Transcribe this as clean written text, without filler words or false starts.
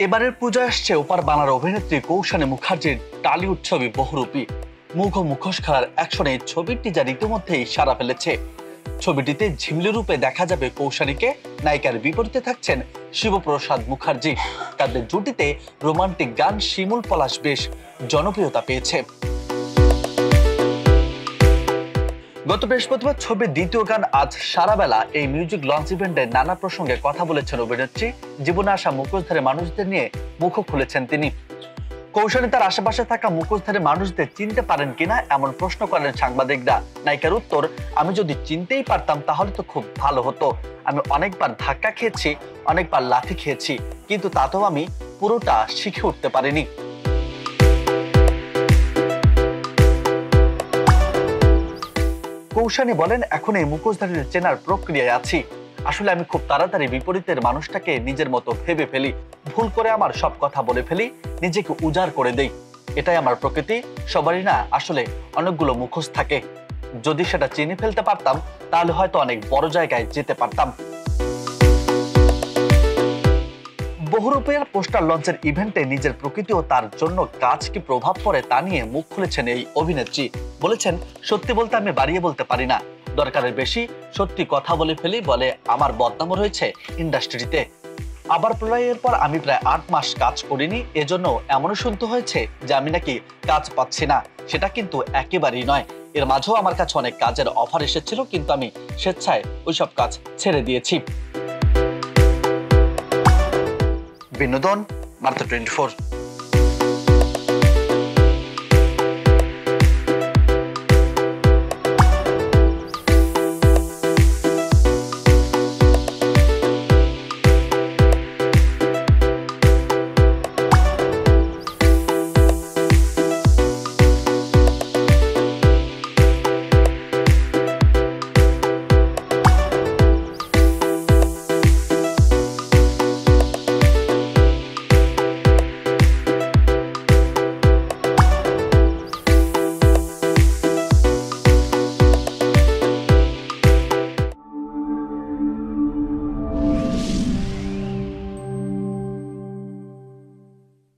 এবারের পূজায় আসছে ওপার বাংলার অভিনেত্রী কৌশানী মুখার্জির টালিউড ছবি বহুরূপী। মুখ ও মুখোশ খেলার অ্যাকশনে ছবিটি যা রীতিমধ্যেই সাড়া ফেলেছে। ছবিটিতে ঝিমলি রূপে দেখা যাবে কৌশানীকে, নায়িকার বিপরীতে থাকছেন শিবপ্রসাদ মুখার্জি। তাদের জুটিতে রোমান্টিক গান শিমুল পলাশ বেশ জনপ্রিয়তা পেয়েছে। গত বৃহস্পতিবার ছবির দ্বিতীয় গান আজ সারাবেলা এই মিউজিক লঞ্চ ইভেন্টে নানা প্রসঙ্গে কথা বলেছেন অভিনেত্রী। জীবনে আসা মুখোশধারী মানুষদের নিয়ে মুখও খুলেছেন তিনি। কৌশানী তার আশেপাশে থাকা মুখোশধারী মানুষদের চিনতে পারেন কিনা এমন প্রশ্ন করেন সাংবাদিকরা। নায়িকার উত্তর, আমি যদি চিনতেই পারতাম তাহলে তো খুব ভালো হতো। আমি অনেকবার ধাক্কা খেয়েছি, অনেকবার লাথি খেয়েছি, কিন্তু তাতেও আমি পুরোটা শিখে উঠতে পারিনি। কৌশানী বলেন, এখন এই মুখোশধারীদের চেনার প্রক্রিয়ায় আছি। আসলে আমি খুব তাড়াতাড়ি বিপরীতের মানুষটাকে নিজের মতো ভেবে ফেলি, ভুল করে আমার সব কথা বলে ফেলি, নিজেকে উজাড় করে দেই। এটাই আমার প্রকৃতি। সবারই না আসলে অনেকগুলো মুখোশ থাকে। যদি সেটা চিনে ফেলতে পারতাম তাহলে হয়তো অনেক বড় জায়গায় যেতে পারতাম। বহুরূপের পোস্টার লঞ্চের ইভেন্টে নিজের প্রকৃতি ও তার জন্য কাজ কি প্রভাব পড়ে তা নিয়ে মুখ খুলেছেন এই অভিনেত্রী। বলেছেন, সত্যি বলতে আমি বাড়িয়ে বলতে পারি না, দরকারের বেশি সত্যি কথা বলে ফেলি বলে আমার বদনামও রয়েছে ইন্ডাস্ট্রিতে। আবার প্রলয়ের পর আমি প্রায় 8 মাস কাজ করিনি, এজন্য এমনও শুনতে হয়েছে যে আমি নাকি কাজ পাচ্ছি না। সেটা কিন্তু একেবারেই নয়। এর মাঝেও আমার কাছে অনেক কাজের অফার এসেছিল, কিন্তু আমি স্বেচ্ছায় ওইসব কাজ ছেড়ে দিয়েছি। বিনোদন বার্তা 24।